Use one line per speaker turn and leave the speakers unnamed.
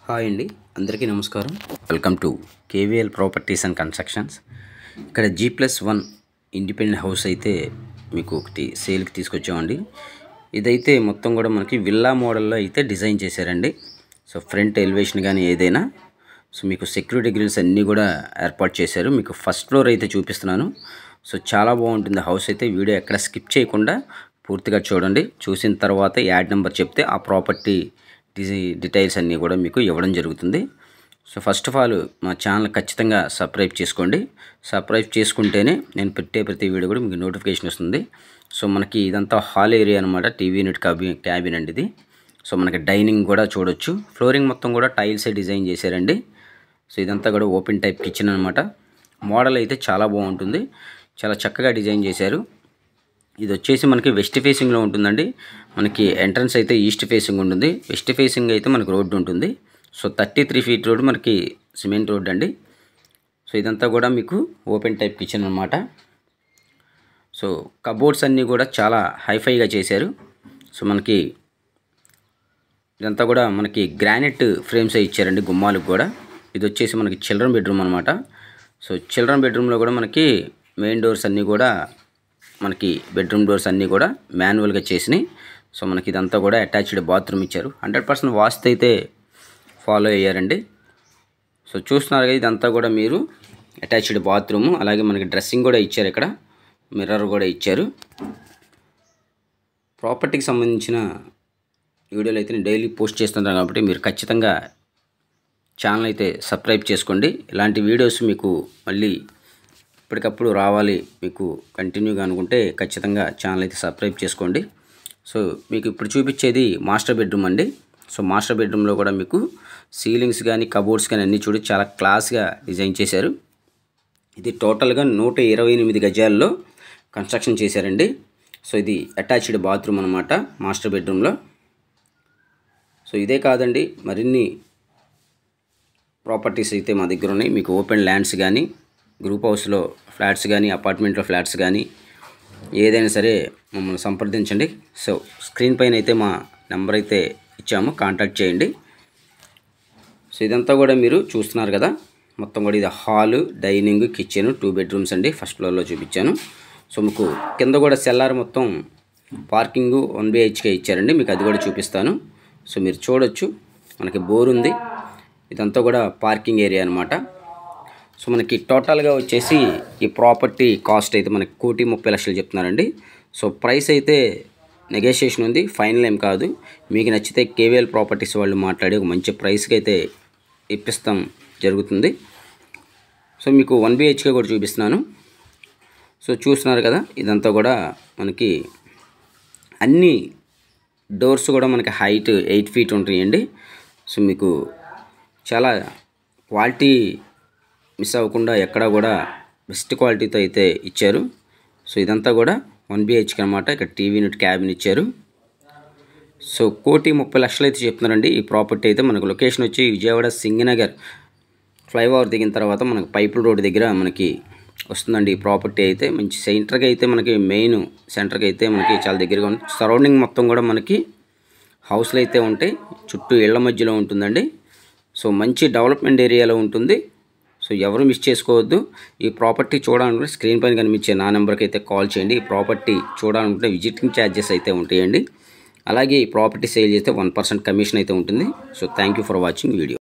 Hi అండి, అందరికీ నమస్కారం. Welcome to KVL properties and constructions. ఇక్కడ G+1 ఇండిపెండెంట్ హౌస్ అయితే మీకు ఒకటి సేల్కి తీసుకొచ్చామండి. ఇదైతే మొత్తం కూడా మనకి విల్లా మోడల్లో అయితే డిజైన్ చేశారండి. సో ఫ్రంట్ ఎలివేషన్ కానీ ఏదైనా సో మీకు సెక్యూరిటీ గ్రిల్స్ అన్నీ కూడా ఏర్పాటు చేశారు. మీకు ఫస్ట్ ఫ్లోర్ అయితే చూపిస్తున్నాను. సో చాలా బాగుంటుంది హౌస్ అయితే. వీడియో ఎక్కడ స్కిప్ చేయకుండా పూర్తిగా చూడండి. చూసిన తర్వాత యాడ్ నెంబర్ చెప్తే ఆ ప్రాపర్టీ డీటెయిల్స్ అన్నీ కూడా మీకు ఇవ్వడం జరుగుతుంది. సో ఫస్ట్ ఆఫ్ ఆల్ మా ఛానల్ ఖచ్చితంగా సబ్స్క్రైబ్ చేసుకోండి. సబ్స్క్రైబ్ చేసుకుంటేనే నేను పెట్టే ప్రతి వీడియో కూడా మీకు నోటిఫికేషన్ వస్తుంది. సో మనకి ఇదంతా హాల్ ఏరియా అనమాట. టీవీ యూనిట్ క్యాబిన్ అండి ఇది. సో మనకి డైనింగ్ కూడా చూడొచ్చు. ఫ్లోరింగ్ మొత్తం కూడా టైల్సే డిజైన్ చేశారండి. సో ఇదంతా కూడా ఓపెన్ టైప్ కిచెన్ అనమాట. మోడల్ అయితే చాలా బాగుంటుంది. చాలా చక్కగా డిజైన్ చేశారు. ఇది వచ్చేసి మనకి వెస్ట్ ఫేసింగ్లో ఉంటుందండి. మనకి ఎంట్రన్స్ అయితే ఈస్ట్ ఫేసింగ్ ఉంటుంది. వెస్ట్ ఫేసింగ్ అయితే మనకి రోడ్డు ఉంటుంది. సో 33 ఫీట్ రోడ్ మనకి సిమెంట్ రోడ్ అండి. సో ఇదంతా కూడా మీకు ఓపెన్ టైప్ కిచెన్ అనమాట. సో కబోర్డ్స్ అన్నీ కూడా చాలా హైఫైగా చేశారు. సో మనకి ఇదంతా కూడా మనకి గ్రానైట్ ఫ్రేమ్స్ ఇచ్చారండి గుమ్మాలకు కూడా. ఇది వచ్చేసి మనకి చిల్డ్రన్ బెడ్రూమ్ అనమాట. సో చిల్డ్రన్ బెడ్రూమ్లో కూడా మనకి మెయిన్ డోర్స్ అన్నీ కూడా మనకి బెడ్రూమ్ డోర్స్ అన్నీ కూడా మాన్యువల్గా చేసినాయి. సో మనకి ఇదంతా కూడా అటాచ్డ్ బాత్రూమ్ ఇచ్చారు. 100% వాస్తు అయితే ఫాలో అయ్యారండి. సో చూస్తున్నారు కదా, ఇదంతా కూడా మీరు అటాచ్డ్ బాత్రూము. అలాగే మనకి డ్రెస్సింగ్ కూడా ఇచ్చారు. ఇక్కడ మిర్రర్ కూడా ఇచ్చారు. ప్రాపర్టీకి సంబంధించిన వీడియోలు అయితే నేను డైలీ పోస్ట్ చేస్తున్నాను కాబట్టి మీరు ఖచ్చితంగా ఛానల్ అయితే సబ్స్క్రైబ్ చేసుకోండి. ఇలాంటి వీడియోస్ మీకు మళ్ళీ ఇప్పటికప్పుడు రావాలి మీకు కంటిన్యూగా అనుకుంటే ఖచ్చితంగా ఛానల్ అయితే సబ్స్క్రైబ్ చేసుకోండి. సో మీకు ఇప్పుడు చూపించేది మాస్టర్ బెడ్రూమ్ అండి. సో మాస్టర్ బెడ్రూమ్లో కూడా మీకు సీలింగ్స్ కానీ కబోర్డ్స్ కానీ అన్నీ చూడి చాలా క్లాస్గా డిజైన్ చేశారు. ఇది టోటల్గా 128 గజాల్లో కన్స్ట్రక్షన్ చేశారండి. సో ఇది అటాచ్డ్ బాత్రూమ్ అనమాట మాస్టర్ బెడ్రూమ్లో. సో ఇదే కాదండి, మరిన్ని ప్రాపర్టీస్ అయితే మా దగ్గర ఉన్నాయి. మీకు ఓపెన్ ల్యాండ్స్ కానీ, గ్రూప్ హౌస్లో ఫ్లాట్స్ కానీ, అపార్ట్మెంట్లో ఫ్లాట్స్ కానీ ఏదైనా సరే మమ్మల్ని సంప్రదించండి. సో స్క్రీన్ పైన అయితే మా నెంబర్ అయితే ఇచ్చాము, కాంటాక్ట్ చేయండి. సో ఇదంతా కూడా మీరు చూస్తున్నారు కదా, మొత్తం కూడా ఇది హాలు, డైనింగ్, కిచెన్, 2 బెడ్రూమ్స్ అండి. ఫస్ట్ ఫ్లోర్లో చూపించాను. సో మీకు కింద కూడా సెల్లార్ మొత్తం పార్కింగు 1 BHK ఇచ్చారండి. మీకు అది కూడా చూపిస్తాను. సో మీరు చూడొచ్చు, మనకి బోర్ ఉంది. ఇదంతా కూడా పార్కింగ్ ఏరియా అనమాట. సో మనకి టోటల్గా వచ్చేసి ఈ ప్రాపర్టీ కాస్ట్ అయితే మనకి 1,30,00,000 చెప్తున్నారండి. సో ప్రైస్ అయితే నెగోషియేషన్ ఉంది, ఫైనల్ ఏం కాదు. మీకు నచ్చితే కేవీఎల్ ప్రాపర్టీస్ వాళ్ళు మాట్లాడి ఒక మంచి ప్రైస్కి అయితే ఇప్పిస్తాం జరుగుతుంది. సో మీకు 1 BHK కూడా చూపిస్తున్నాను. సో చూస్తున్నారు కదా, ఇదంతా కూడా మనకి అన్ని డోర్స్ కూడా మనకి హైట్ 8 ఫీట్ ఉంటాయండి. సో మీకు చాలా క్వాలిటీ మిస్ అవ్వకుండా ఎక్కడా కూడా బెస్ట్ క్వాలిటీతో అయితే ఇచ్చారు. సో ఇదంతా కూడా 1 BHK అనమాట. ఇక్కడ టీవీ యూనిట్ క్యాబిన్ ఇచ్చారు. సో 1,30,00,000 అయితే చెప్తున్నారండి. ఈ ప్రాపర్టీ అయితే మనకు లొకేషన్ వచ్చి విజయవాడ సింగనగర్ ఫ్లైఓవర్ దిగిన తర్వాత మనకు పైపుల్ రోడ్ దగ్గర మనకి వస్తుందండి. ఈ ప్రాపర్టీ అయితే మంచి సెంటర్గా అయితే మనకి మెయిన్ సెంటర్కి అయితే మనకి చాలా దగ్గరగా ఉంది. సరౌండింగ్ మొత్తం కూడా మనకి హౌస్లు అయితే ఉంటాయి. చుట్టూ ఇళ్ల మధ్యలో ఉంటుందండి. సో మంచి డెవలప్మెంట్ ఏరియాలో ఉంటుంది. సో ఎవరు మిస్ చేసుకోవద్దు. ఈ ప్రాపర్టీ చూడాలనుకుంటే స్క్రీన్ పైన కనిపించే నా నెంబర్కి అయితే కాల్ చేయండి. ఈ ప్రాపర్టీ చూడాలనుకుంటే విజిటింగ్ ఛార్జెస్ అయితే ఉంటాయండి. అలాగే ఈ ప్రాపర్టీ సేల్ చేస్తే 1% కమిషన్ అయితే ఉంటుంది. So thank you for watching video.